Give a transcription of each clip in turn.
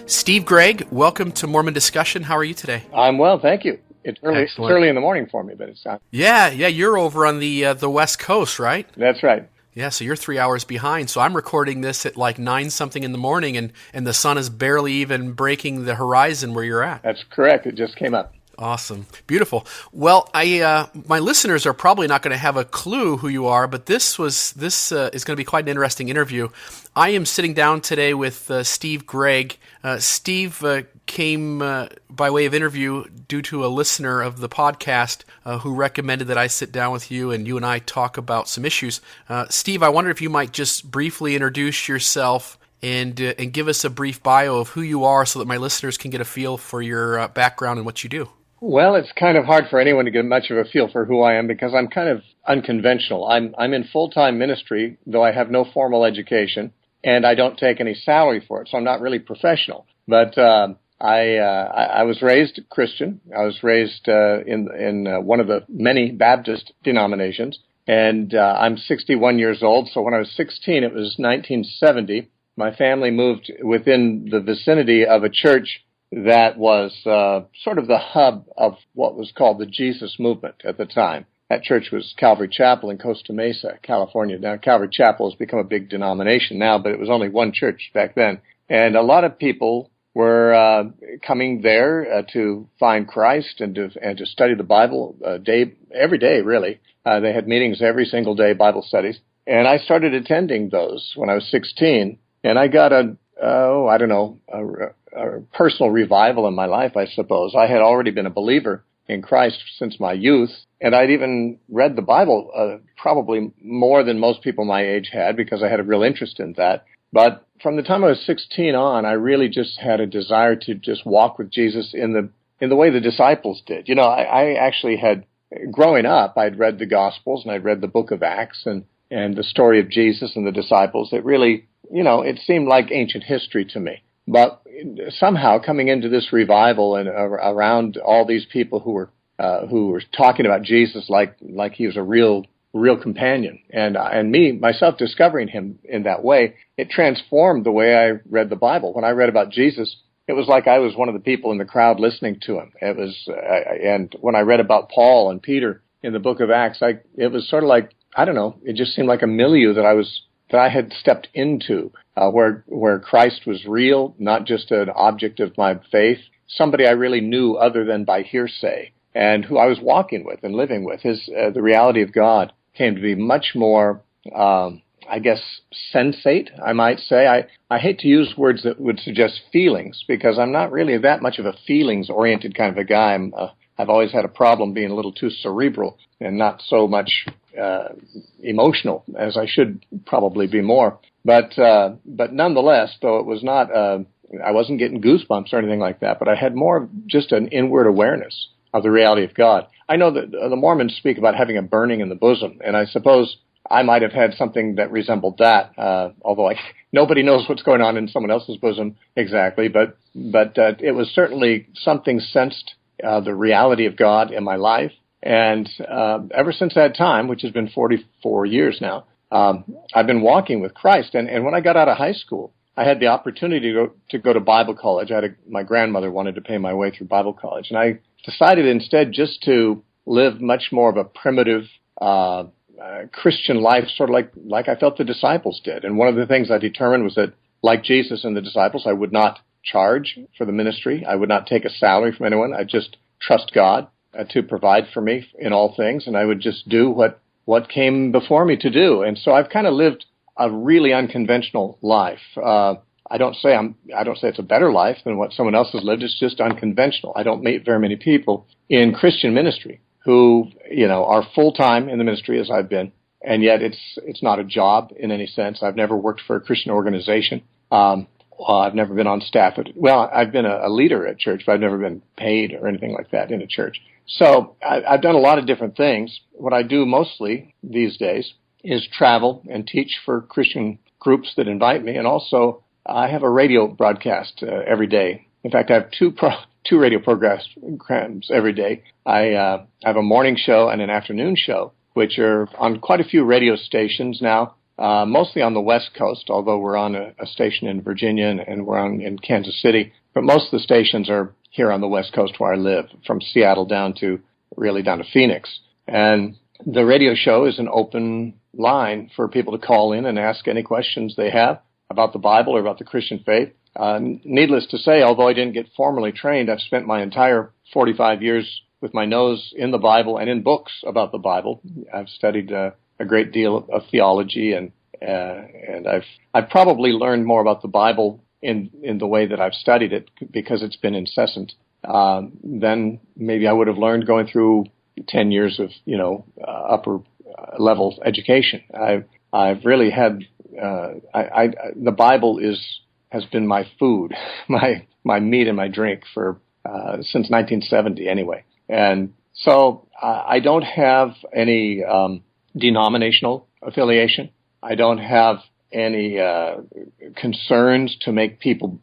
Steve Gregg, welcome to Mormon Discussion. How are you today? I'm well, thank you. It's early. Excellent. It's early in the morning for me, but it's not. Yeah, you're over on the West Coast, right? That's right. Yeah, so you're 3 hours behind. So I'm recording this at like 9-something in the morning, and the sun is barely even breaking the horizon where you're at. That's correct. It just came up. Awesome. Beautiful. Well, my listeners are probably not going to have a clue who you are, but this is going to be quite an interesting interview. I am sitting down today with Steve Gregg. Steve came by way of interview due to a listener of the podcast who recommended that I sit down with you and I talk about some issues. Steve, I wonder if you might just briefly introduce yourself and give us a brief bio of who you are so that my listeners can get a feel for your background and what you do. Well, it's kind of hard for anyone to get much of a feel for who I am because I'm kind of unconventional. I'm in full-time ministry, though I have no formal education, and I don't take any salary for it, so I'm not really professional. But I was raised Christian. I was raised in one of the many Baptist denominations, and I'm 61 years old, so when I was 16, it was 1970. My family moved within the vicinity of a church that was sort of the hub of what was called the Jesus movement at the time. That church was Calvary Chapel in Costa Mesa, California. Now, Calvary Chapel has become a big denomination now, but it was only one church back then. And a lot of people were coming there to find Christ and to study the Bible every day, really. They had meetings every single day, Bible studies. And I started attending those when I was 16, and I got a personal revival in my life, I suppose. I had already been a believer in Christ since my youth, and I'd even read the Bible probably more than most people my age had because I had a real interest in that. But from the time I was 16 on, I really just had a desire to just walk with Jesus in the way the disciples did. You know, I actually had, growing up, I'd read the Gospels and I'd read the book of Acts and the story of Jesus and the disciples. It really, it seemed like ancient history to me. But somehow coming into this revival and around all these people who were talking about Jesus like he was a real companion, and me myself discovering him in that way, it transformed the way I read the Bible. When I read about Jesus, it was like I was one of the people in the crowd listening to him. It was, and when I read about Paul and Peter in the book of Acts, it was sort of like, I don't know, it just seemed like a milieu that I had stepped into, where Christ was real, not just an object of my faith, somebody I really knew other than by hearsay, and who I was walking with and living with. The reality of God came to be much more, sensate, I might say. I hate to use words that would suggest feelings, because I'm not really that much of a feelings-oriented kind of a guy. I've always had a problem being a little too cerebral and not so much emotional as I should probably be more. But nonetheless, though it was not, I wasn't getting goosebumps or anything like that, but I had more of just an inward awareness of the reality of God. I know that the Mormons speak about having a burning in the bosom, and I suppose I might have had something that resembled that, although nobody knows what's going on in someone else's bosom exactly, but it was certainly something sensed the reality of God in my life. And ever since that time, which has been 44 years now, I've been walking with Christ. And when I got out of high school, I had the opportunity to go to Bible college. My grandmother wanted to pay my way through Bible college. And I decided instead just to live much more of a primitive Christian life, sort of like I felt the disciples did. And one of the things I determined was that, like Jesus and the disciples, I would not charge for the ministry. I would not take a salary from anyone. I just trust God to provide for me in all things, and I would just do what came before me to do. And so I've kind of lived a really unconventional life. I don't say it's a better life than what someone else has lived. It's just unconventional. I don't meet very many people in Christian ministry who, are full-time in the ministry as I've been, and yet it's not a job in any sense. I've never worked for a Christian organization. I've never been on staff. I've been a leader at church, but I've never been paid or anything like that in a church. So I've done a lot of different things. What I do mostly these days is travel and teach for Christian groups that invite me, and also I have a radio broadcast every day. In fact, I have two radio programs every day. I have a morning show and an afternoon show, which are on quite a few radio stations now. mostly on the West Coast, although we're on a station in Virginia and we're in Kansas City. But most of the stations are here on the West Coast where I live, from Seattle down to Phoenix. And the radio show is an open line for people to call in and ask any questions they have about the Bible or about the Christian faith. Needless to say, although I didn't get formally trained, I've spent my entire 45 years with my nose in the Bible and in books about the Bible. I've studied a great deal of theology, and I've probably learned more about the Bible in the way that I've studied it, because it's been incessant, than maybe I would have learned going through 10 years of upper level education. I've really had the Bible has been my food, my meat and my drink for since 1970 anyway. And so I don't have any denominational affiliation. I don't have any concerns to make people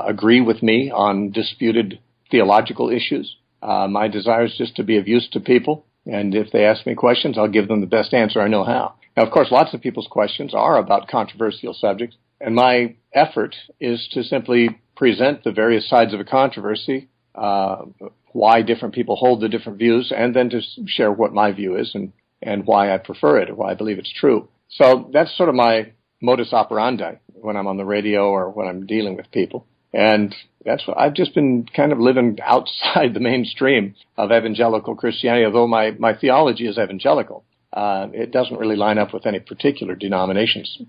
agree with me on disputed theological issues. My desire is just to be of use to people, and if they ask me questions, I'll give them the best answer I know how. Now, of course, lots of people's questions are about controversial subjects, and my effort is to simply present the various sides of a controversy, why different people hold the different views, and then to share what my view is and why I prefer it or why I believe it's true. So that's sort of my modus operandi when I'm on the radio or when I'm dealing with people. And that's what I've just been kind of living outside the mainstream of evangelical Christianity, although my theology is evangelical. It doesn't really line up with any particular denomination's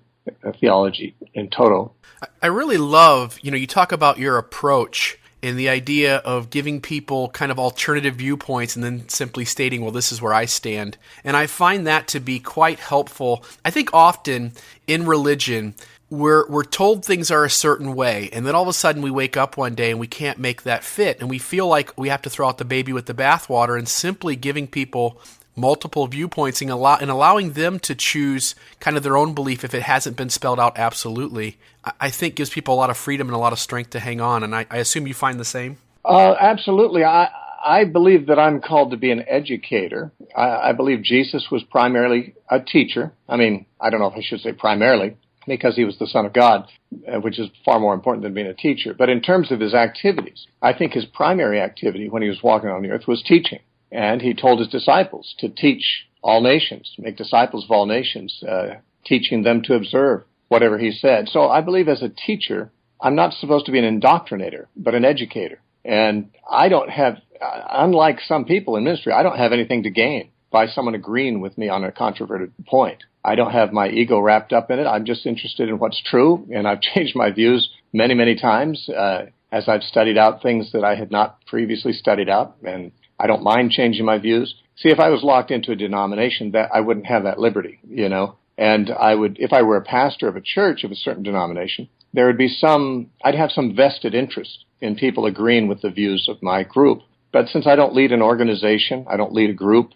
theology in total. I really love, you talk about your approach in the idea of giving people kind of alternative viewpoints and then simply stating, well, this is where I stand. And I find that to be quite helpful. I think often in religion, we're told things are a certain way, and then all of a sudden we wake up one day and we can't make that fit, and we feel like we have to throw out the baby with the bathwater, and simply giving people multiple viewpoints and allowing them to choose kind of their own belief if it hasn't been spelled out absolutely, I think gives people a lot of freedom and a lot of strength to hang on, and I assume you find the same? Absolutely. I believe that I'm called to be an educator. I believe Jesus was primarily a teacher. I mean, I don't know if I should say primarily, because he was the Son of God, which is far more important than being a teacher. But in terms of his activities, I think his primary activity when he was walking on the earth was teaching. And he told his disciples to teach all nations, make disciples of all nations, teaching them to observe whatever he said. So I believe as a teacher, I'm not supposed to be an indoctrinator, but an educator. And I don't have, unlike some people in ministry, I don't have anything to gain by someone agreeing with me on a controverted point. I don't have my ego wrapped up in it. I'm just interested in what's true, and I've changed my views many, many times as I've studied out things that I had not previously studied out, and I don't mind changing my views. See, if I was locked into a denomination, that I wouldn't have that liberty, and I would, if I were a pastor of a church of a certain denomination, there would be I'd have some vested interest in people agreeing with the views of my group. But since I don't lead an organization, I don't lead a group,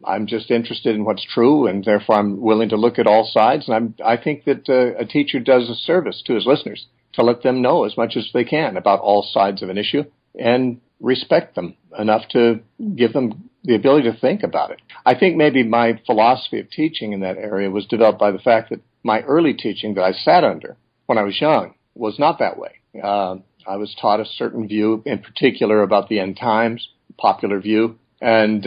I'm just interested in what's true, and therefore I'm willing to look at all sides. And I think that a teacher does a service to his listeners to let them know as much as they can about all sides of an issue and respect them enough to give them the ability to think about it. I think maybe my philosophy of teaching in that area was developed by the fact that my early teaching that I sat under when I was young was not that way. I was taught a certain view in particular about the end times, popular view, and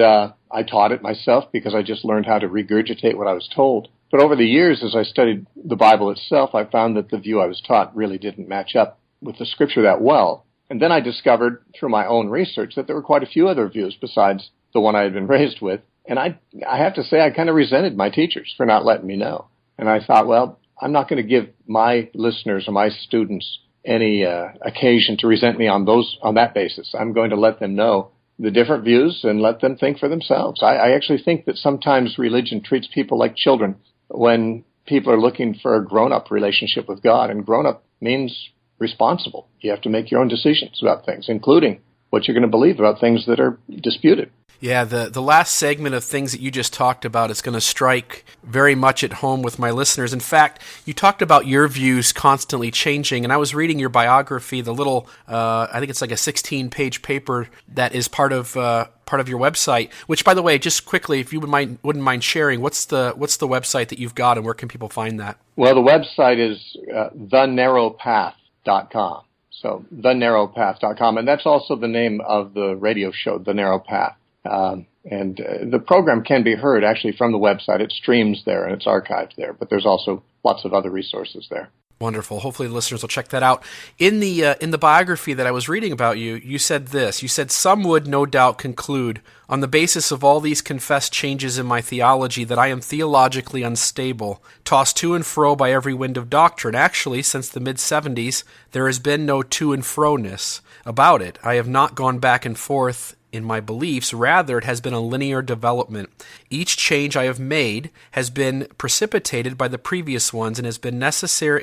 I taught it myself because I just learned how to regurgitate what I was told. But over the years, as I studied the Bible itself, I found that the view I was taught really didn't match up with the Scripture that well. And then I discovered through my own research that there were quite a few other views besides the one I had been raised with. And I have to say I kind of resented my teachers for not letting me know. And I thought, well, I'm not going to give my listeners or my students any occasion to resent me on that basis. I'm going to let them know the different views and let them think for themselves. I actually think that sometimes religion treats people like children when people are looking for a grown-up relationship with God. And grown-up means responsible. You have to make your own decisions about things, including what you're going to believe about things that are disputed. Yeah, the last segment of things that you just talked about is going to strike very much at home with my listeners. In fact, you talked about your views constantly changing, and I was reading your biography, the little, I think it's like a 16-page paper that is part of your website. Which, by the way, just quickly, if you wouldn't mind sharing, what's the website that you've got, and where can people find that? Well, the website is thenarrowpath.com. So thenarrowpath.com, and that's also the name of the radio show, The Narrow Path. The program can be heard actually from the website. It streams there and it's archived there, but there's also lots of other resources there. Wonderful. Hopefully the listeners will check that out. In the biography that I was reading about you, you said this. You said, "Some would no doubt conclude, on the basis of all these confessed changes in my theology, that I am theologically unstable, tossed to and fro by every wind of doctrine. Actually, since the mid-'70s, there has been no to and fro-ness about it. I have not gone back and forth in my beliefs. Rather, it has been a linear development. Each change I have made has been precipitated by the previous ones and has been a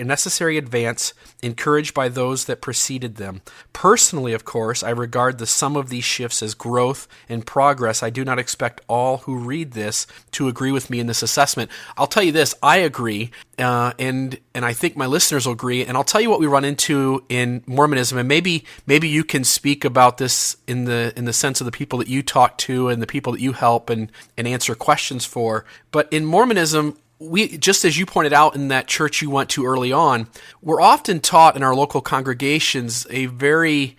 necessary advance encouraged by those that preceded them. Personally, of course, I regard the sum of these shifts as growth and progress. I do not expect all who read this to agree with me in this assessment." I'll tell you this, I agree, and I think my listeners will agree, and I'll tell you what we run into in Mormonism, and maybe you can speak about this in the sense of the people that you talk to and the people that you help and answer questions for. But in Mormonism, we, just as you pointed out in that church you went to early on, we're often taught in our local congregations a very,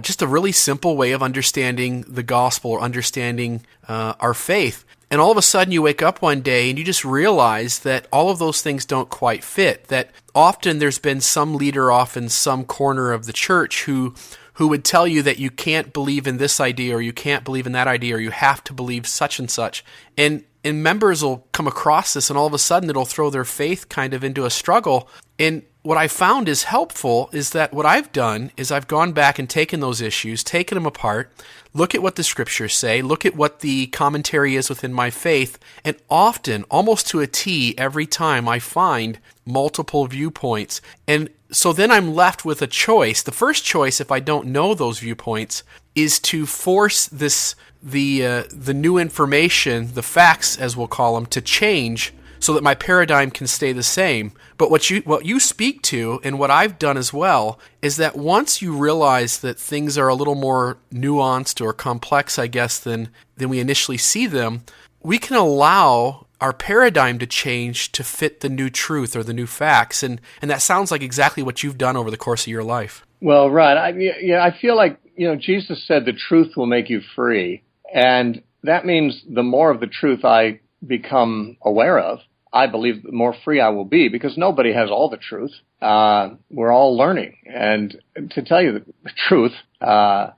just a really simple way of understanding the gospel or understanding our faith. And all of a sudden you wake up one day and you just realize that all of those things don't quite fit, that often there's been some leader off in some corner of the church who would tell you that you can't believe in this idea or you can't believe in that idea or you have to believe such and such. And members will come across this and all of a sudden it'll throw their faith kind of into a struggle. And what I found is helpful is that what I've done is I've gone back and taken those issues, taken them apart, look at what the scriptures say, look at what the commentary is within my faith, and often, almost to a T, every time I find multiple viewpoints. And so then I'm left with a choice. The first choice, if I don't know those viewpoints, is to force the new information, the facts as we'll call them, to change so that my paradigm can stay the same. But what you speak to, and what I've done as well, is that once you realize that things are a little more nuanced or complex, I guess, than we initially see them, we can allow our paradigm to change to fit the new truth or the new facts. And that sounds like exactly what you've done over the course of your life. Well, right. I feel like, Jesus said the truth will make you free. And that means the more of the truth I become aware of, I believe the more free I will be, because nobody has all the truth. We're all learning. And to tell you the truth, I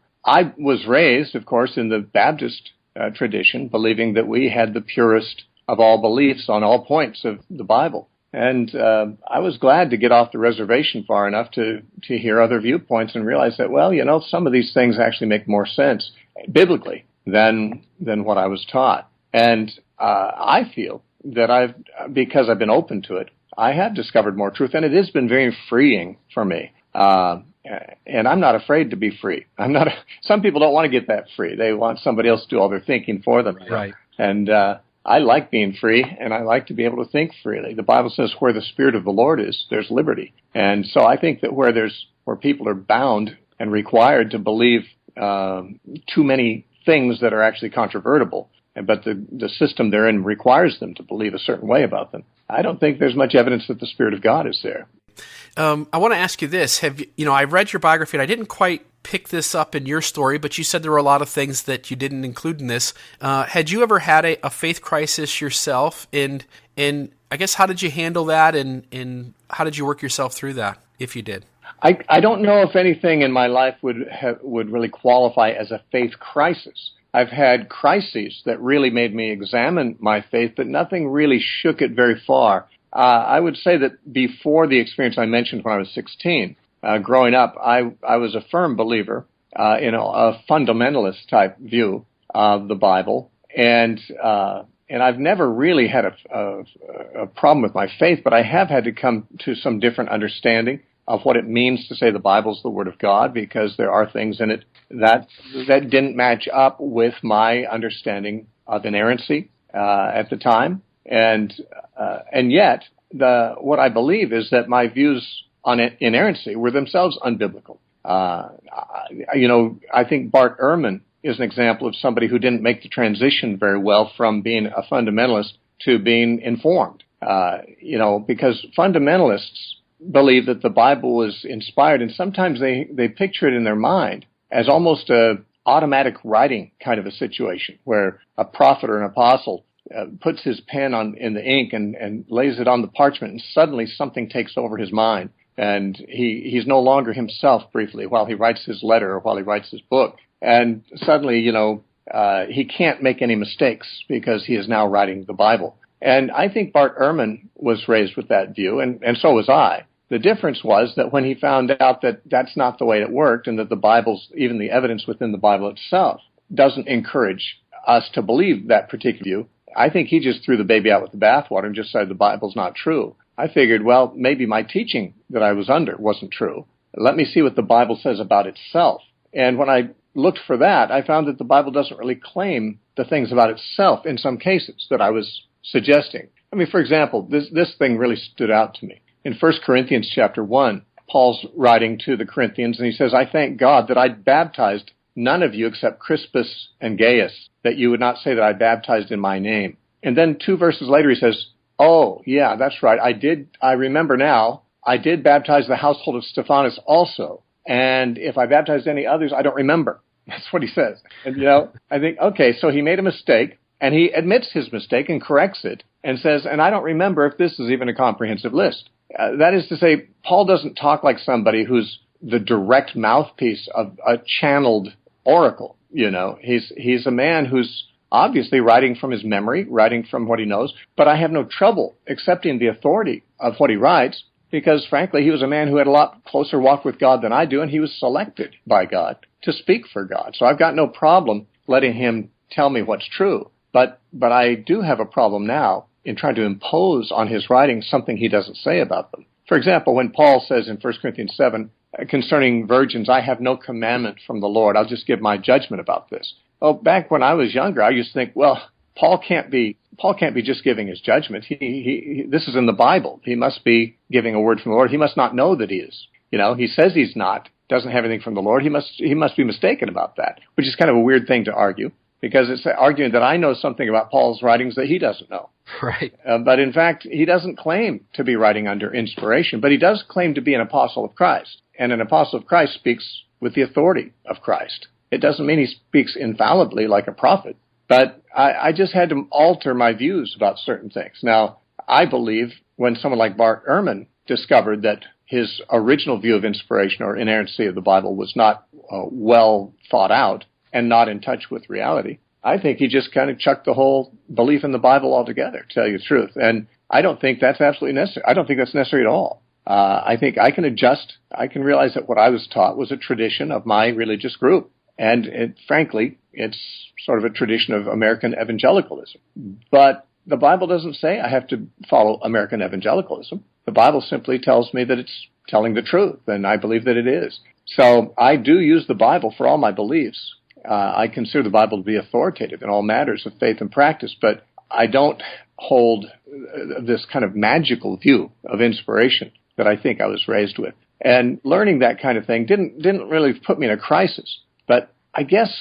was raised, of course, in the Baptist tradition, believing that we had the purest of all beliefs on all points of the Bible. And I was glad to get off the reservation far enough to hear other viewpoints and realize that, well, some of these things actually make more sense biblically than what I was taught. And I feel that because I've been open to it, I have discovered more truth, and it has been very freeing for me. And I'm not afraid to be free. Some people don't want to get that free. They want somebody else to do all their thinking for them. Right. And I like being free, and I like to be able to think freely. The Bible says where the Spirit of the Lord is, there's liberty. And so I think that where people are bound and required to believe too many things that are actually controvertible, but the system they're in requires them to believe a certain way about them, I don't think there's much evidence that the Spirit of God is there. I want to ask you this. I read your biography, and I didn't quite pick this up in your story, but you said there were a lot of things that you didn't include in this. Had you ever had a faith crisis yourself? And I guess, how did you handle that, and how did you work yourself through that, if you did? I don't know if anything in my life would really qualify as a faith crisis. I've had crises that really made me examine my faith, but nothing really shook it very far. I would say that before the experience I mentioned when I was 16, growing up, I was a firm believer in a fundamentalist type view of the Bible, and I've never really had a problem with my faith, but I have had to come to some different understanding of what it means to say the Bible's the Word of God, because there are things in it that didn't match up with my understanding of inerrancy at the time, and yet what I believe is that my views on inerrancy were themselves unbiblical. I think Bart Ehrman is an example of somebody who didn't make the transition very well from being a fundamentalist to being informed. Because fundamentalists believe that the Bible was inspired, and sometimes they picture it in their mind as almost a automatic writing kind of a situation, where a prophet or an apostle puts his pen in the ink and lays it on the parchment, and suddenly something takes over his mind, and he's no longer himself briefly while he writes his letter or while he writes his book. And suddenly, he can't make any mistakes because he is now writing the Bible. And I think Bart Ehrman was raised with that view, and so was I. The difference was that when he found out that that's not the way it worked, and that the Bible's, even the evidence within the Bible itself, doesn't encourage us to believe that particular view, I think he just threw the baby out with the bathwater and just said the Bible's not true. I figured, well, maybe my teaching that I was under wasn't true. Let me see what the Bible says about itself. And when I looked for that, I found that the Bible doesn't really claim the things about itself in some cases that I was suggesting. I mean, for example, this thing really stood out to me. In 1 Corinthians chapter 1, Paul's writing to the Corinthians, and he says, I thank God that I baptized none of you except Crispus and Gaius, that you would not say that I baptized in my name. And then 2 verses later he says, oh, yeah, that's right. I remember now, I did baptize the household of Stephanas also. And if I baptized any others, I don't remember. That's what he says. And, I think, okay, so he made a mistake, and he admits his mistake and corrects it and says, and I don't remember if this is even a comprehensive list. That is to say, Paul doesn't talk like somebody who's the direct mouthpiece of a channeled oracle. He's a man who's obviously writing from his memory, writing from what he knows, but I have no trouble accepting the authority of what he writes, because frankly, he was a man who had a lot closer walk with God than I do, and he was selected by God to speak for God. So I've got no problem letting him tell me what's true. But I do have a problem now in trying to impose on his writings something he doesn't say about them. For example, when Paul says in 1 Corinthians 7, concerning virgins, I have no commandment from the Lord, I'll just give my judgment about this. Oh, back when I was younger, I used to think, well, Paul can't be just giving his judgment. This is in the Bible. He must be giving a word from the Lord. He must not know that he is. He says he's not, doesn't have anything from the Lord. He must be mistaken about that, which is kind of a weird thing to argue, because it's arguing that I know something about Paul's writings that he doesn't know. Right. But in fact, he doesn't claim to be writing under inspiration, but he does claim to be an apostle of Christ. And an apostle of Christ speaks with the authority of Christ. It doesn't mean he speaks infallibly like a prophet, but I just had to alter my views about certain things. Now, I believe when someone like Bart Ehrman discovered that his original view of inspiration or inerrancy of the Bible was not well thought out and not in touch with reality, I think he just kind of chucked the whole belief in the Bible altogether, to tell you the truth. And I don't think that's absolutely necessary. I don't think that's necessary at all. I think I can adjust. I can realize that what I was taught was a tradition of my religious group. And frankly, it's sort of a tradition of American evangelicalism. But the Bible doesn't say I have to follow American evangelicalism. The Bible simply tells me that it's telling the truth, and I believe that it is. So I do use the Bible for all my beliefs. I consider the Bible to be authoritative in all matters of faith and practice, but I don't hold this kind of magical view of inspiration that I think I was raised with. And learning that kind of thing didn't really put me in a crisis. But I guess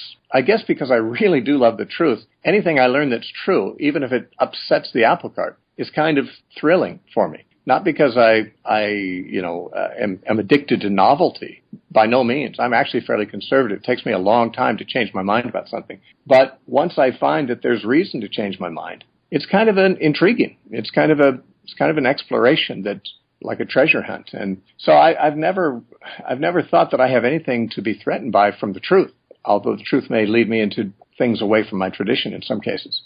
because I really do love the truth, anything I learn that's true, even if it upsets the apple cart, is kind of thrilling for me. Not because I am addicted to novelty. By no means. I'm actually fairly conservative. It takes me a long time to change my mind about something. But once I find that there's reason to change my mind, it's kind of intriguing. It's kind of an exploration that's like a treasure hunt. And so I've never thought that I have anything to be threatened by from the truth, although the truth may lead me into things away from my tradition in some cases.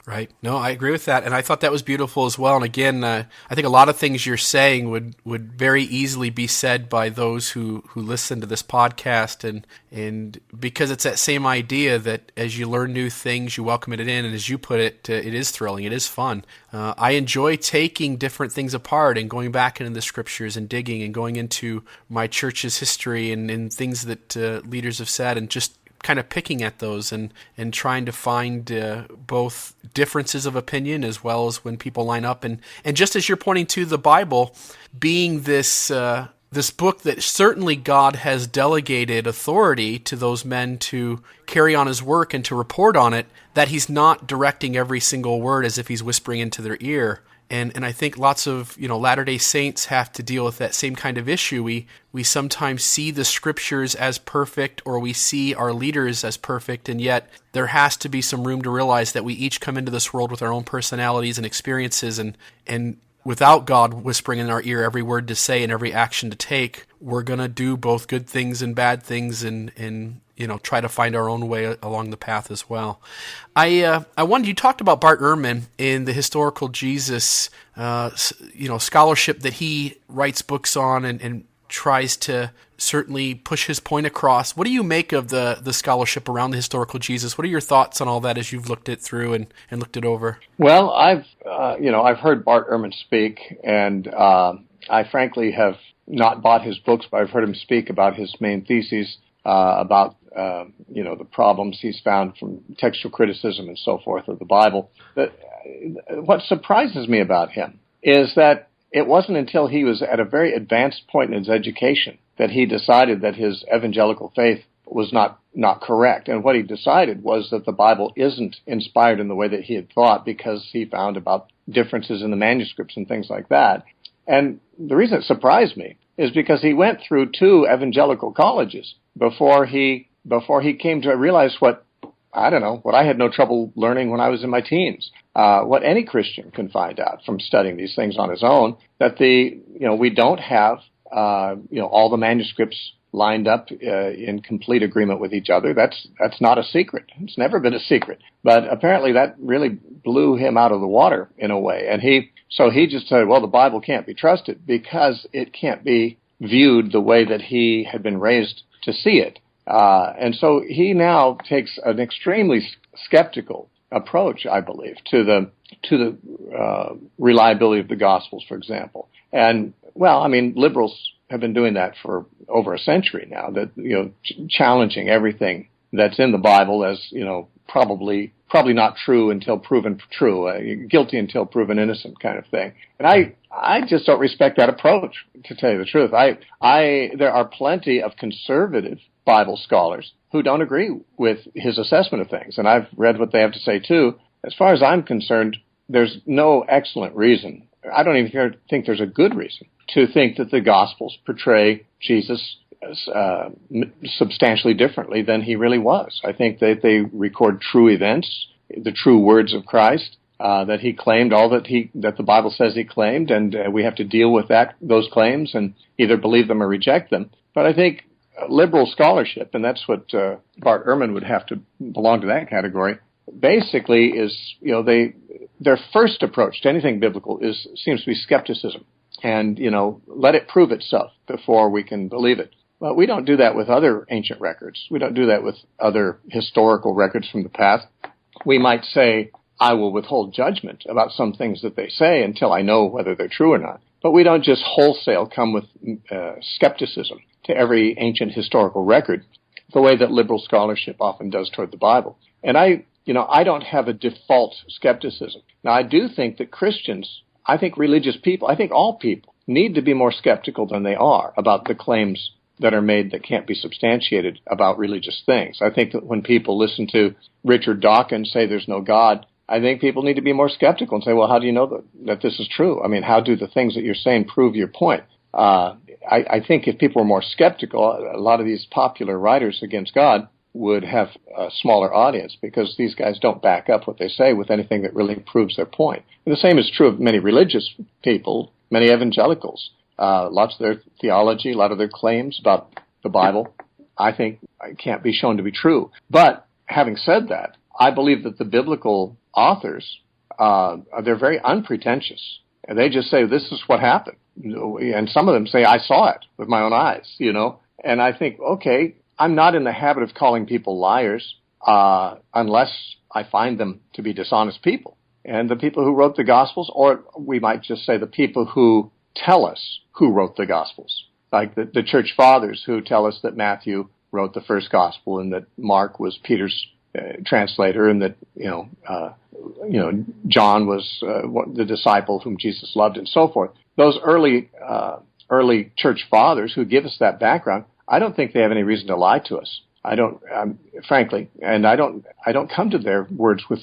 Right. No, I agree with that, and I thought that was beautiful as well. And again, I think a lot of things you're saying would very easily be said by those who listen to this podcast, and because it's that same idea that as you learn new things, you welcome it in, and as you put it, it is thrilling, it is fun. I enjoy taking different things apart and going back into the scriptures and digging and going into my church's history and things that leaders have said, and just kind of picking at those and trying to find both differences of opinion as well as when people line up. And just as you're pointing to the Bible being this book that certainly God has delegated authority to those men to carry on his work and to report on it, that he's not directing every single word as if he's whispering into their ear. And I think lots of Latter-day Saints have to deal with that same kind of issue. We sometimes see the scriptures as perfect, or we see our leaders as perfect, and yet there has to be some room to realize that we each come into this world with our own personalities and experiences, and without God whispering in our ear every word to say and every action to take, we're going to do both good things and bad things, and try to find our own way along the path as well. I wondered, you talked about Bart Ehrman in the historical Jesus, scholarship that he writes books on and tries to certainly push his point across. What do you make of the scholarship around the historical Jesus? What are your thoughts on all that as you've looked it through and looked it over? Well, I've heard Bart Ehrman speak, and I frankly have not bought his books, but I've heard him speak about his main theses about the problems he's found from textual criticism and so forth of the Bible. What surprises me about him is that it wasn't until he was at a very advanced point in his education that he decided that his evangelical faith was not correct. And what he decided was that the Bible isn't inspired in the way that he had thought, because he found about differences in the manuscripts and things like that. And the reason it surprised me is because he went through 2 evangelical colleges before he came to realize what I had no trouble learning when I was in my teens, what any Christian can find out from studying these things on his own, that we don't have all the manuscripts lined up in complete agreement with each other. That's not a secret. It's never been a secret. But apparently that really blew him out of the water in a way. And he just said, well, the Bible can't be trusted because it can't be viewed the way that he had been raised to see it. And so he now takes an extremely skeptical approach, I believe, to the reliability of the Gospels, for example. And liberals have been doing that for over a century now. That challenging everything that's in the Bible as probably not true until proven true, guilty until proven innocent, kind of thing. And I just don't respect that approach, to tell you the truth. There are plenty of conservative Bible scholars who don't agree with his assessment of things, and I've read what they have to say too. As far as I'm concerned, there's no excellent reason. I don't even think there's a good reason to think that the Gospels portray Jesus substantially differently than he really was. I think that they record true events, the true words of Christ, that he claimed, all that the Bible says he claimed, and we have to deal with those claims and either believe them or reject them. But I think liberal scholarship, and that's what Bart Ehrman would have to belong to that category, basically is, their first approach to anything biblical seems to be skepticism, and let it prove itself before we can believe it. Well, we don't do that with other ancient records. We don't do that with other historical records from the past. We might say, I will withhold judgment about some things that they say until I know whether they're true or not. But we don't just wholesale come with skepticism to every ancient historical record the way that liberal scholarship often does toward the Bible. And I don't have a default skepticism. Now, I do think that Christians, I think religious people, I think all people need to be more skeptical than they are about the claims that are made that can't be substantiated about religious things. I think that when people listen to Richard Dawkins say there's no God, I think people need to be more skeptical and say, well, how do you know that this is true? I mean, how do the things that you're saying prove your point? I think if people were more skeptical, a lot of these popular writers against God would have a smaller audience, because these guys don't back up what they say with anything that really proves their point. And the same is true of many religious people, many evangelicals. Lots of their theology, a lot of their claims about the Bible, I think can't be shown to be true. But having said that, I believe that the biblical authors, they're very unpretentious. And they just say, this is what happened. And some of them say, I saw it with my own eyes, And I think, okay, I'm not in the habit of calling people liars unless I find them to be dishonest people. And the people who wrote the Gospels, or we might just say the people who tell us who wrote the Gospels, like the church fathers who tell us that Matthew wrote the first Gospel and that Mark was Peter's translator, and that John was the disciple whom Jesus loved, and so forth. Those early church fathers who give us that background, I don't think they have any reason to lie to us. I don't, frankly, and I don't come to their words with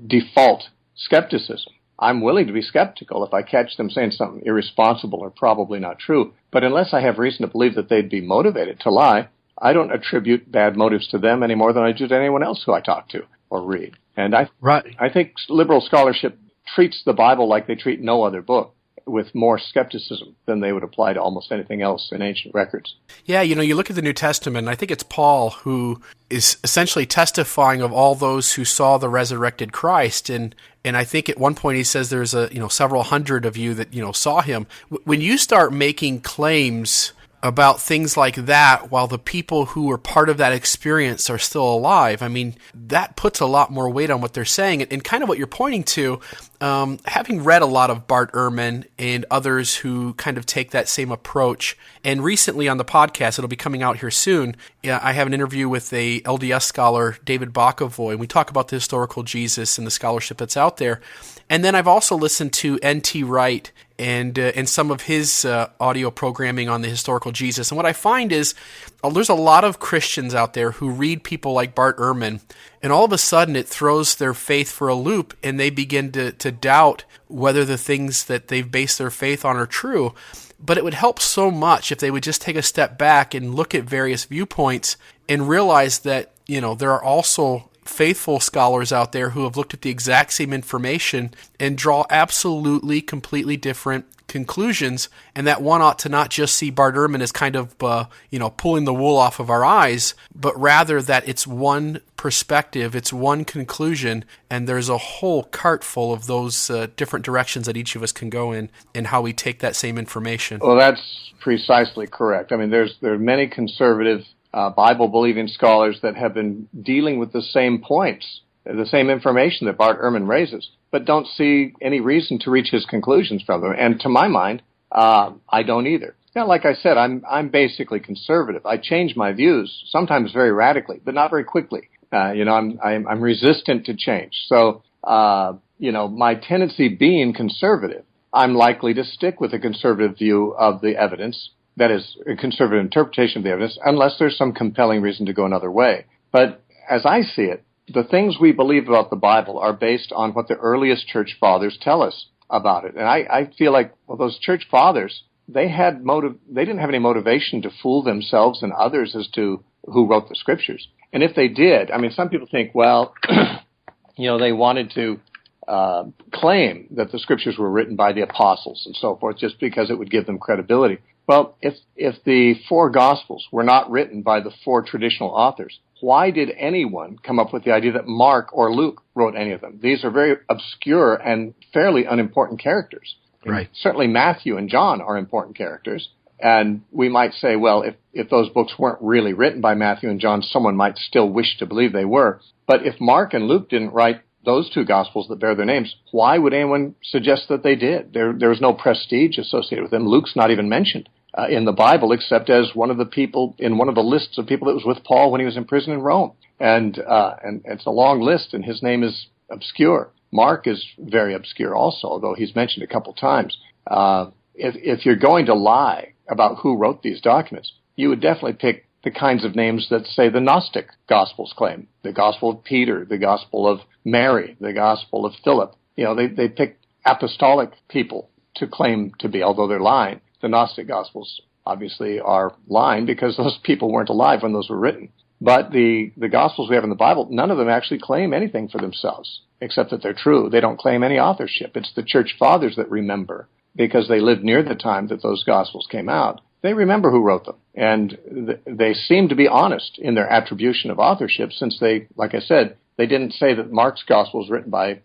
default skepticism. I'm willing to be skeptical if I catch them saying something irresponsible or probably not true. But unless I have reason to believe that they'd be motivated to lie, I don't attribute bad motives to them any more than I do to anyone else who I talk to or read. And I think liberal scholarship treats the Bible like they treat no other book, with more skepticism than they would apply to almost anything else in ancient records. Yeah, you look at the New Testament, and I think it's Paul who is essentially testifying of all those who saw the resurrected Christ, and I think at one point he says there's several hundred of you that saw him. When you start making claims about things like that while the people who were part of that experience are still alive, I mean, that puts a lot more weight on what they're saying. And kind of what you're pointing to, having read a lot of Bart Ehrman and others who kind of take that same approach, and recently on the podcast, it'll be coming out here soon, I have an interview with a LDS scholar, David Bakovoy, and we talk about the historical Jesus and the scholarship that's out there. And then I've also listened to N.T. Wright and some of his audio programming on the historical Jesus. And what I find is there's a lot of Christians out there who read people like Bart Ehrman, and all of a sudden it throws their faith for a loop, and they begin to doubt whether the things that they've based their faith on are true. But it would help so much if they would just take a step back and look at various viewpoints and realize that, there are also faithful scholars out there who have looked at the exact same information and draw absolutely, completely different conclusions, and that one ought to not just see Bart Ehrman as kind of, pulling the wool off of our eyes, but rather that it's one perspective, it's one conclusion, and there's a whole cart full of those different directions that each of us can go in and how we take that same information. Well, that's precisely correct. I mean, there are many conservative Bible-believing scholars that have been dealing with the same points, the same information that Bart Ehrman raises, but don't see any reason to reach his conclusions from them. And to my mind, I don't either. Now, like I said, I'm basically conservative. I change my views, sometimes very radically, but not very quickly. I'm resistant to change. So, my tendency being conservative, I'm likely to stick with a conservative view of the evidence. That is, a conservative interpretation of the evidence, unless there's some compelling reason to go another way. But as I see it, the things we believe about the Bible are based on what the earliest church fathers tell us about it. And I feel like, those church fathers, they didn't have any motivation to fool themselves and others as to who wrote the scriptures. And if they did, I mean, some people think, they wanted to claim that the scriptures were written by the apostles and so forth, just because it would give them credibility. Well, if the four Gospels were not written by the four traditional authors, why did anyone come up with the idea that Mark or Luke wrote any of them? These are very obscure and fairly unimportant characters. Right. And certainly Matthew and John are important characters. And we might say, well, if those books weren't really written by Matthew and John, someone might still wish to believe they were. But if Mark and Luke didn't write those two Gospels that bear their names, why would anyone suggest that they did? There was no prestige associated with them. Luke's not even mentioned in the Bible, except as one of the people in one of the lists of people that was with Paul when he was in prison in Rome. And it's a long list, and his name is obscure. Mark is very obscure also, although he's mentioned a couple times. If you're going to lie about who wrote these documents, you would definitely pick the kinds of names that, say, the Gnostic Gospels claim. The Gospel of Peter, the Gospel of Mary, the Gospel of Philip. They pick apostolic people to claim to be, although they're lying. The Gnostic Gospels obviously are lying because those people weren't alive when those were written. But the Gospels we have in the Bible, none of them actually claim anything for themselves, except that they're true. They don't claim any authorship. It's the church fathers that remember, because they lived near the time that those Gospels came out. They remember who wrote them, and they seem to be honest in their attribution of authorship, since they, like I said, They didn't say that Mark's gospel was written by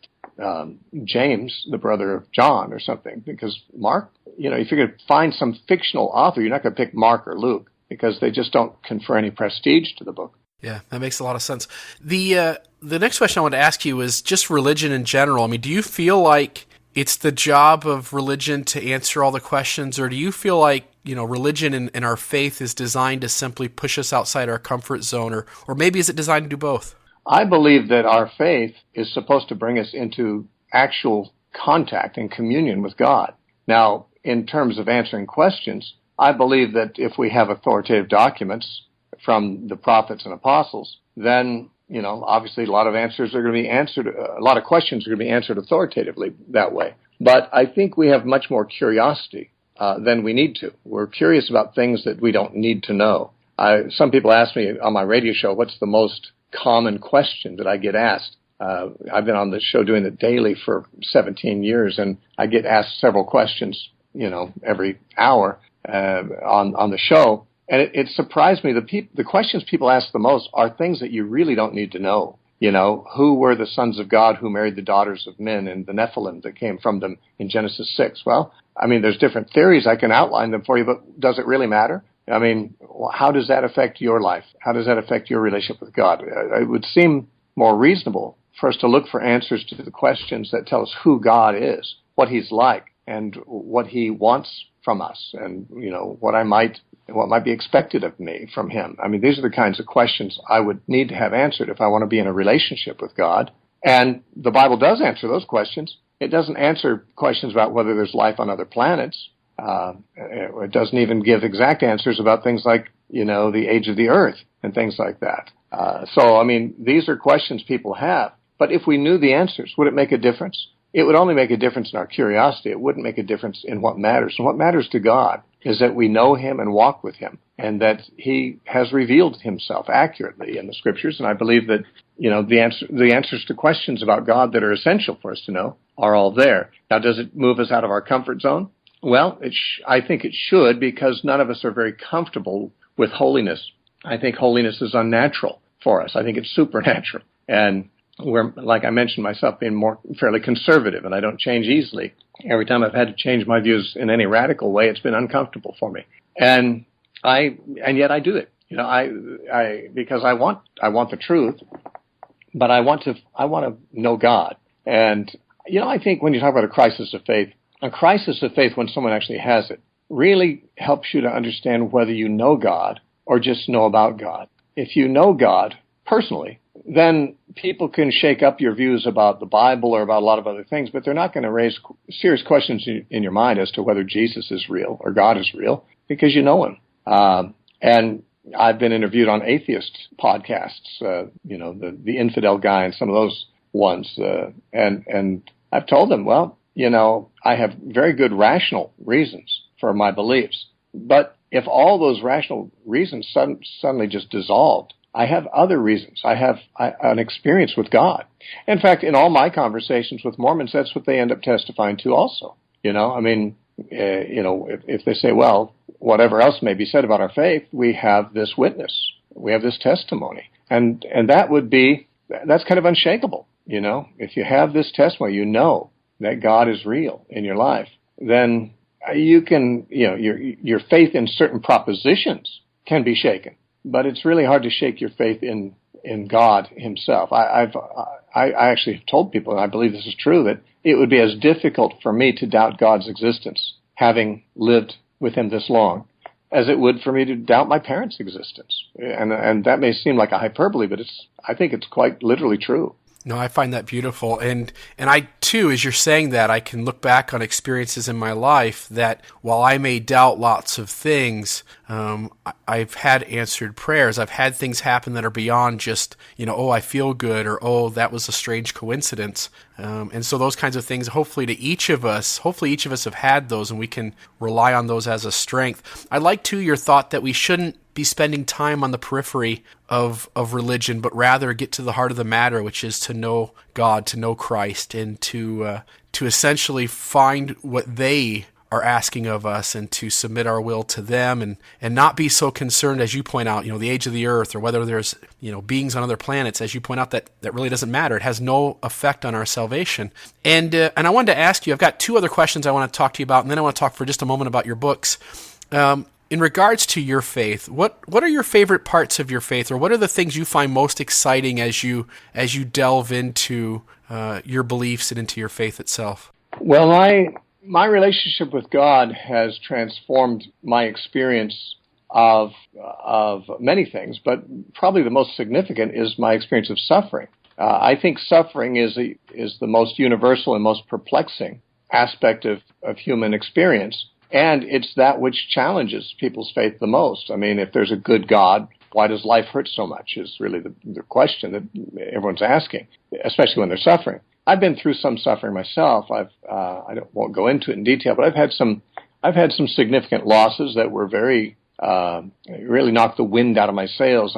James, the brother of John, or something, because Mark, if you're going to find some fictional author, you're not going to pick Mark or Luke, because they just don't confer any prestige to the book. Yeah, that makes a lot of sense. The next question I want to ask you is just religion in general. I mean, do you feel like it's the job of religion to answer all the questions, or do you feel like religion and our faith is designed to simply push us outside our comfort zone, or maybe is it designed to do both? I believe that our faith is supposed to bring us into actual contact and communion with God. Now, in terms of answering questions, I believe that if we have authoritative documents from the prophets and apostles, then, obviously a lot of answers are going to be answered, a lot of questions are going to be answered authoritatively that way. But I think we have much more curiosity than we need to. We're curious about things that we don't need to know. Some people ask me on my radio show, what's the most common question that I get asked? I've been on the show doing it daily for 17 years, and I get asked several questions, every hour on the show. And it surprised me. The questions people ask the most are things that you really don't need to know. Who were the sons of God who married the daughters of men, and the Nephilim that came from them in Genesis 6? Well, I mean, there's different theories. I can outline them for you, but does it really matter? I mean, how does that affect your life? How does that affect your relationship with God? It would seem more reasonable for us to look for answers to the questions that tell us who God is, what He's like, and what He wants from us, and what might be expected of me from Him. I mean, these are the kinds of questions I would need to have answered if I want to be in a relationship with God. And the Bible does answer those questions. It doesn't answer questions about whether there's life on other planets. It doesn't even give exact answers about things like, the age of the earth and things like that. So, I mean, these are questions people have. But if we knew the answers, would it make a difference? It would only make a difference in our curiosity. It wouldn't make a difference in what matters. And what matters to God is that we know Him and walk with Him, and that He has revealed Himself accurately in the Scriptures. And I believe that, the answers to questions about God that are essential for us to know are all there. Now, does it move us out of our comfort zone? Well, I think it should, because none of us are very comfortable with holiness. I think holiness is unnatural for us. I think it's supernatural. And we're, like I mentioned myself, being fairly conservative, and I don't change easily. Every time I've had to change my views in any radical way, it's been uncomfortable for me. And yet I do it. Because I want the truth, but I want to know God. And I think when you talk about a crisis of faith, when someone actually has it, really helps you to understand whether you know God or just know about God. If you know God personally, then people can shake up your views about the Bible or about a lot of other things, but they're not going to raise serious questions in your mind as to whether Jesus is real or God is real, because you know Him. And I've been interviewed on atheist podcasts, the infidel guy and some of those ones, and I've told them, well, I have very good rational reasons for my beliefs, but if all those rational reasons suddenly just dissolved, I have other reasons. I have an experience with God. In fact, in all my conversations with Mormons, that's what they end up testifying to also. If they say, well, whatever else may be said about our faith, we have this witness, we have this testimony. And that's kind of unshakable. If you have this testimony, that God is real in your life, then you can, your faith in certain propositions can be shaken. But it's really hard to shake your faith in God Himself. I actually have told people, and I believe this is true, that it would be as difficult for me to doubt God's existence, having lived with Him this long, as it would for me to doubt my parents' existence. And that may seem like a hyperbole, but I think it's quite literally true. No, I find that beautiful. And I, too, as you're saying that, I can look back on experiences in my life that while I may doubt lots of things, I've had answered prayers. I've had things happen that are beyond just, I feel good, or, that was a strange coincidence. And so those kinds of things, hopefully each of us have had those, and we can rely on those as a strength. I like, too, your thought that we shouldn't be spending time on the periphery of religion, but rather get to the heart of the matter, which is to know God, to know Christ, and to essentially find what they are asking of us, and to submit our will to them, and not be so concerned, as you point out, the age of the earth, or whether there's, beings on other planets, as you point out, that really doesn't matter. It has no effect on our salvation. And I wanted to ask you, I've got two other questions I want to talk to you about, and then I want to talk for just a moment about your books. In regards to your faith, what are your favorite parts of your faith, or what are the things you find most exciting as you delve into your beliefs and into your faith itself? Well, my relationship with God has transformed my experience of many things, but probably the most significant is my experience of suffering. I think suffering is the most universal and most perplexing aspect of human experience. And it's that which challenges people's faith the most. I mean, if there's a good God, why does life hurt so much is really the question that everyone's asking, especially when they're suffering. I've been through some suffering myself. Won't go into it in detail, but I've had some significant losses that were very really knocked the wind out of my sails.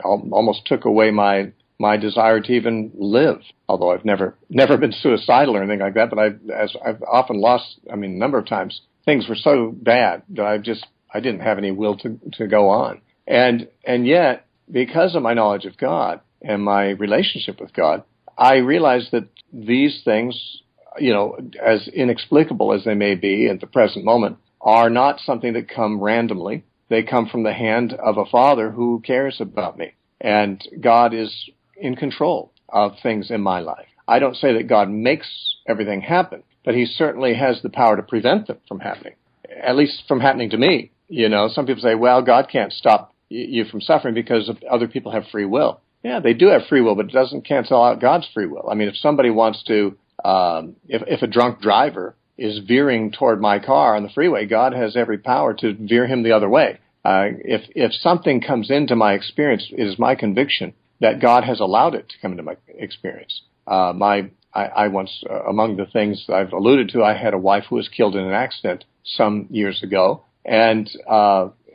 Almost took away my desire to even live. Although I've never been suicidal or anything like that, but I've often lost. I mean, a number of times things were so bad that I didn't have any will to go on. And yet, because of my knowledge of God and my relationship with God, I realized that these things, as inexplicable as they may be at the present moment, are not something that come randomly. They come from the hand of a Father who cares about me. And God is in control of things in my life. I don't say that God makes everything happen, but he certainly has the power to prevent them from happening, at least from happening to me. Some people say, well, God can't stop you from suffering because other people have free will. Yeah, they do have free will, but it doesn't cancel out God's free will. I mean, if somebody wants to, if a drunk driver is veering toward my car on the freeway, God has every power to veer him the other way. If something comes into my experience, it is my conviction that God has allowed it to come into my experience. I once, among the things that I've alluded to, I had a wife who was killed in an accident some years ago, and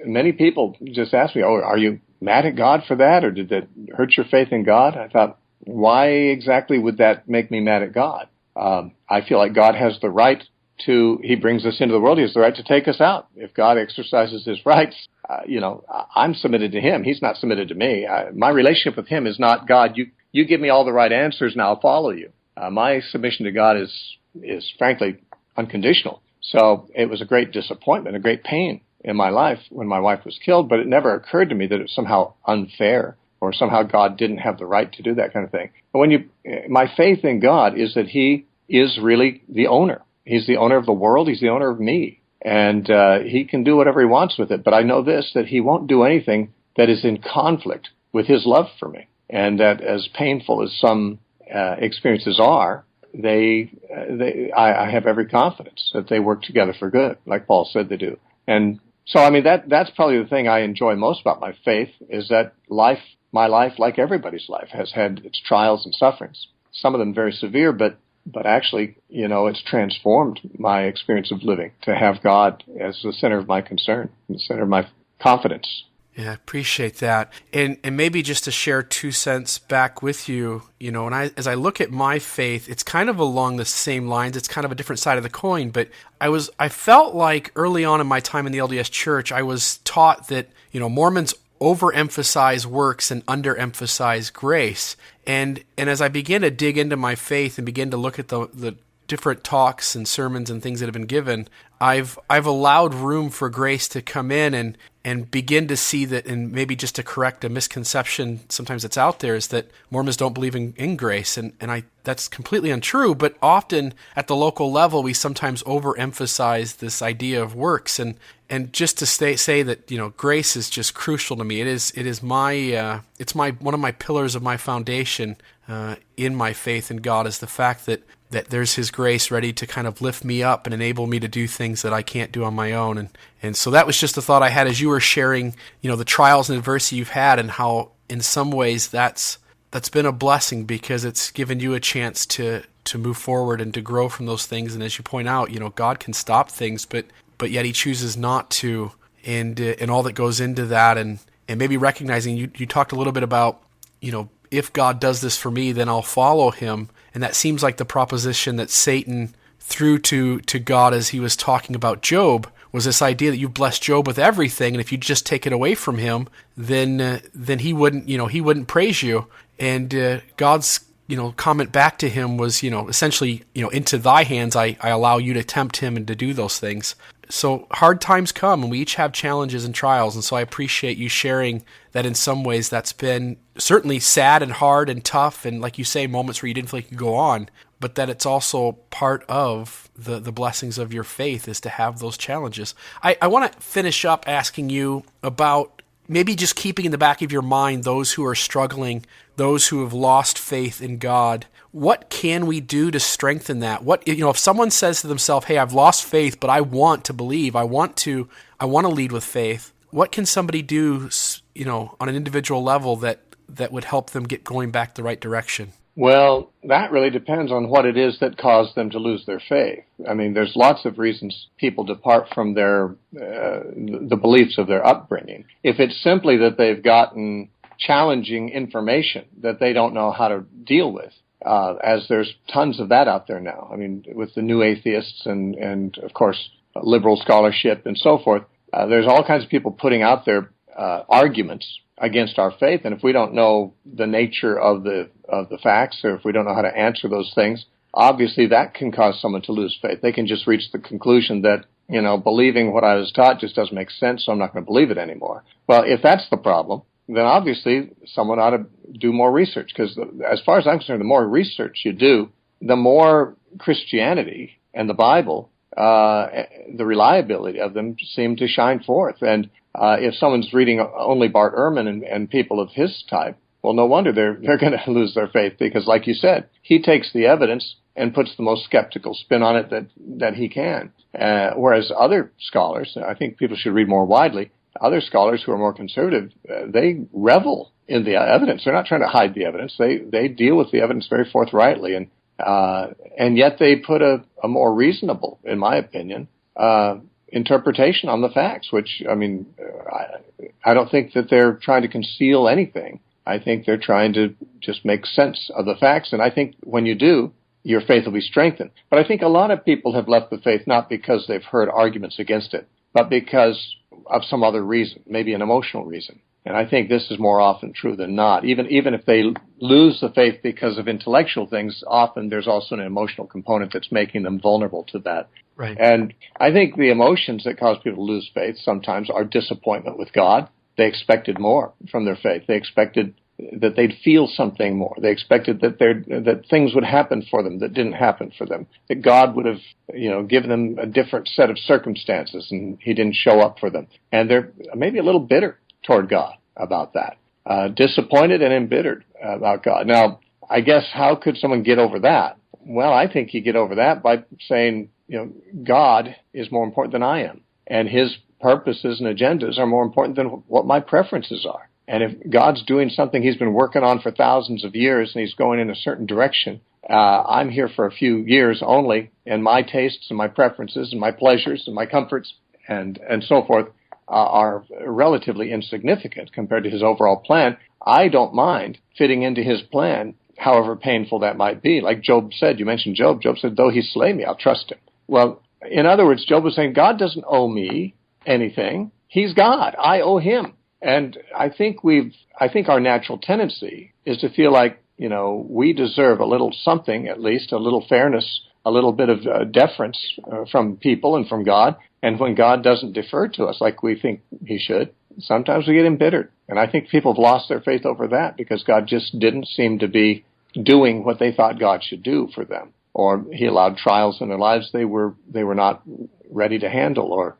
many people just asked me, "Oh, are you mad at God for that, or did that hurt your faith in God?" I thought, why exactly would that make me mad at God? I feel like God has the right he brings us into the world. He has the right to take us out. If God exercises his rights, I'm submitted to him. He's not submitted to me. My relationship with him is not, God, you give me all the right answers and I'll follow you. My submission to God is frankly unconditional. So it was a great disappointment, a great pain in my life when my wife was killed, but it never occurred to me that it was somehow unfair or somehow God didn't have the right to do that kind of thing. But my faith in God is that he is really the owner. He's the owner of the world. He's the owner of me. And he can do whatever he wants with it. But I know this, that he won't do anything that is in conflict with his love for me. And that as painful as some experiences are, I have every confidence that they work together for good, like Paul said they do. And so, I mean, that's probably the thing I enjoy most about my faith, is that my life, like everybody's life, has had its trials and sufferings. Some of them very severe, but actually, it's transformed my experience of living to have God as the center of my concern, the center of my confidence. Yeah, I appreciate that. And maybe just to share 2 cents back with you, as I look at my faith, it's kind of along the same lines. It's kind of a different side of the coin, but I felt like early on in my time in the LDS Church, I was taught that, Mormons overemphasize works and underemphasize grace. And as I began to dig into my faith and begin to look at the different talks and sermons and things that have been given, I've allowed room for grace to come in and begin to see that, and maybe just to correct a misconception sometimes that's out there, is that Mormons don't believe in grace, and that's completely untrue. But often at the local level, we sometimes overemphasize this idea of works, and just to say that grace is just crucial to me. It is my one of my pillars of my foundation in my faith in God, is the fact that there's his grace ready to kind of lift me up and enable me to do things that I can't do on my own. And so that was just a thought I had as you were sharing, the trials and adversity you've had, and how in some ways that's been a blessing, because it's given you a chance to move forward and to grow from those things. And as you point out, God can stop things, but yet he chooses not to, and all that goes into that, and maybe recognizing, you talked a little bit about, if God does this for me, then I'll follow him. And that seems like the proposition that Satan through to God as he was talking about Job was this idea that you've blessed Job with everything, and if you just take it away from him, then he wouldn't praise you. And God's comment back to him was essentially into thy hands I allow you to tempt him and to do those things. So hard times come, and we each have challenges and trials, and so I appreciate you sharing that. In some ways that's been certainly sad and hard and tough, and like you say, moments where you didn't feel like you could go on, but that it's also part of the blessings of your faith is to have those challenges. I want to finish up asking you about maybe just keeping in the back of your mind those who are struggling, those who have lost faith in God. What can we do to strengthen that? What, if someone says to themselves, "Hey, I've lost faith, but I want to believe. I want to lead with faith." What can somebody do, on an individual level that would help them get going back the right direction? Well, that really depends on what it is that caused them to lose their faith. I mean, there's lots of reasons people depart from the beliefs of their upbringing. If it's simply that they've gotten challenging information that they don't know how to deal with, as there's tons of that out there now. I mean, with the new atheists and of course, liberal scholarship and so forth, there's all kinds of people putting out their arguments against our faith, and if we don't know the nature of the facts, or if we don't know how to answer those things, obviously that can cause someone to lose faith. They can just reach the conclusion that, believing what I was taught just doesn't make sense, so I'm not going to believe it anymore. Well, if that's the problem, then obviously someone ought to do more research, because as far as I'm concerned, the more research you do, the more Christianity and the Bible, the reliability of them seem to shine forth. And if someone's reading only Bart Ehrman and people of his type, well, no wonder they're going to lose their faith, because, like you said, he takes the evidence and puts the most skeptical spin on it that he can. Whereas other scholars, I think people should read more widely, other scholars who are more conservative, they revel in the evidence. They're not trying to hide the evidence. They deal with the evidence very forthrightly, and yet they put a more reasonable, in my opinion, interpretation on the facts, which, I mean, I don't think that they're trying to conceal anything. I think they're trying to just make sense of the facts, and I think when you do, your faith will be strengthened. But I think a lot of people have left the faith not because they've heard arguments against it, but because of some other reason, maybe an emotional reason. And I think this is more often true than not. Even if they lose the faith because of intellectual things, often there's also an emotional component that's making them vulnerable to that. Right. And I think the emotions that cause people to lose faith sometimes are disappointment with God. They expected more from their faith. They expected that they'd feel something more. They expected that things would happen for them that didn't happen for them. That God would have, given them a different set of circumstances, and He didn't show up for them. And they're maybe a little bitter toward God about that, disappointed and embittered about God. Now, I guess how could someone get over that? Well, I think you get over that by saying, God is more important than I am, and His purposes and agendas are more important than what my preferences are. And if God's doing something He's been working on for thousands of years and He's going in a certain direction, I'm here for a few years only, and my tastes and my preferences and my pleasures and my comforts and so forth are relatively insignificant compared to His overall plan. I don't mind fitting into His plan, however painful that might be. Like Job said, you mentioned Job. Job said, though He slay me, I'll trust Him. Well, in other words, Job was saying, God doesn't owe me anything. He's God. I owe Him. And I think our natural tendency is to feel like, we deserve a little something, at least a little fairness, a little bit of deference from people and from God. And when God doesn't defer to us like we think He should, sometimes we get embittered. And I think people have lost their faith over that because God just didn't seem to be doing what they thought God should do for them. Or He allowed trials in their lives they were not ready to handle, or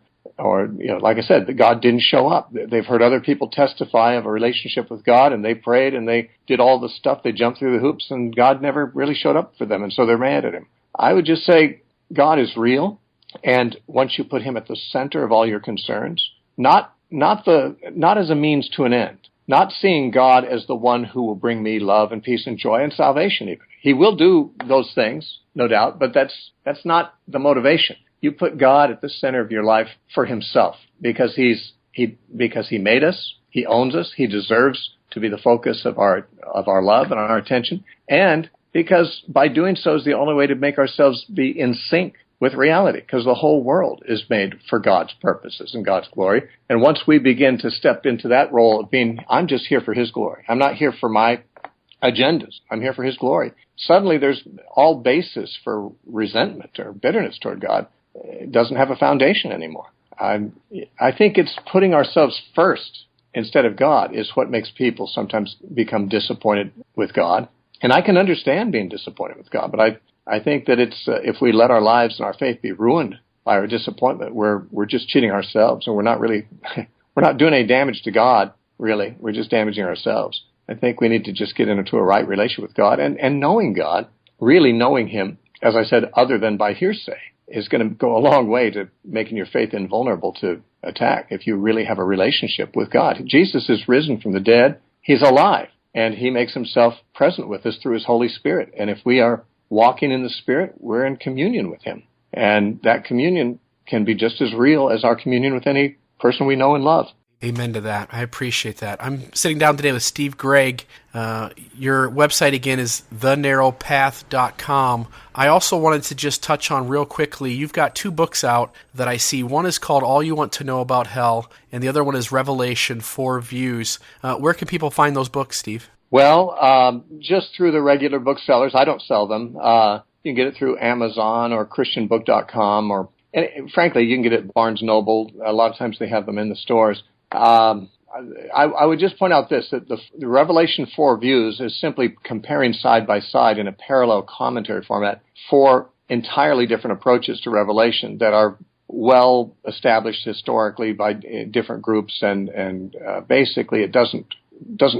like I said, that God didn't show up. They've heard other people testify of a relationship with God, and they prayed and they did all the stuff. They jumped through the hoops, and God never really showed up for them, and so they're mad at Him. I would just say God is real, and once you put Him at the center of all your concerns, not as a means to an end, not seeing God as the one who will bring me love and peace and joy and salvation even. He will do those things, no doubt, but that's not the motivation. You put God at the center of your life for Himself because He made us, He owns us, He deserves to be the focus of our love and our attention, and because by doing so is the only way to make ourselves be in sync with reality, because the whole world is made for God's purposes and God's glory. And once we begin to step into that role of being, I'm just here for His glory. I'm not here for my agendas. I'm here for His glory. Suddenly there's all basis for resentment or bitterness toward God. It doesn't have a foundation anymore. I think it's putting ourselves first instead of God is what makes people sometimes become disappointed with God. And I can understand being disappointed with God, but I think that it's if we let our lives and our faith be ruined by our disappointment, we're just cheating ourselves, and we're not doing any damage to God, really. We're just damaging ourselves. I think we need to just get into a right relationship with God, and knowing God, really knowing Him, as I said, other than by hearsay, is going to go a long way to making your faith invulnerable to attack if you really have a relationship with God. Jesus is risen from the dead. He's alive, and He makes Himself present with us through His Holy Spirit. And if we are walking in the Spirit, we're in communion with Him. And that communion can be just as real as our communion with any person we know and love. Amen to that. I appreciate that. I'm sitting down today with Steve Gregg. Your website, again, is thenarrowpath.com. I also wanted to just touch on real quickly, you've got 2 books out that I see. One is called All You Want to Know About Hell, and the other one is Revelation 4 Views. Where can people find those books, Steve? Well, just through the regular booksellers. I don't sell them. You can get it through Amazon or ChristianBook.com, and frankly, you can get it at Barnes Noble. A lot of times they have them in the stores. I would just point out this, that the Revelation 4 Views is simply comparing side by side in a parallel commentary format 4 entirely different approaches to Revelation that are well established historically by different groups, and basically it doesn't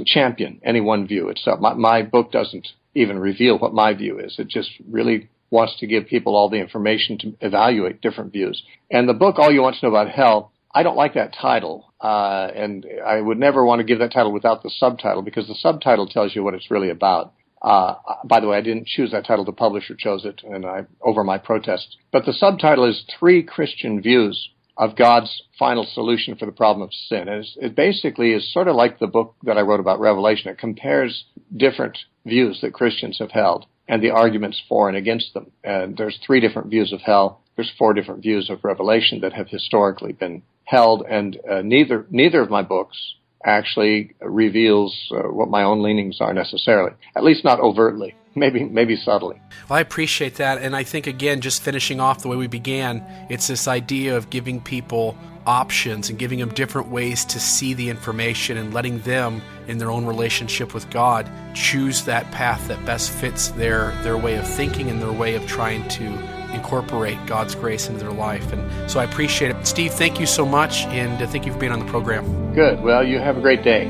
champion any one view itself. My book doesn't even reveal what my view is. It just really wants to give people all the information to evaluate different views. And the book, All You Want to Know About Hell, I don't like that title, and I would never want to give that title without the subtitle, because the subtitle tells you what it's really about. By the way, I didn't choose that title. The publisher chose it, and over my protest. But the subtitle is 3 Christian Views of God's Final Solution for the Problem of Sin. And it basically is sort of like the book that I wrote about Revelation. It compares different views that Christians have held and the arguments for and against them. And there's 3 different views of hell. There's 4 different views of Revelation that have historically been held, and neither of my books actually reveals what my own leanings are necessarily, at least not overtly, maybe subtly. Well, I appreciate that, and I think, again, just finishing off the way we began, it's this idea of giving people options and giving them different ways to see the information and letting them, in their own relationship with God, choose that path that best fits their way of thinking and their way of trying to incorporate God's grace into their life. And so I appreciate it. Steve, thank you so much, and thank you for being on the program. Good. Well, you have a great day.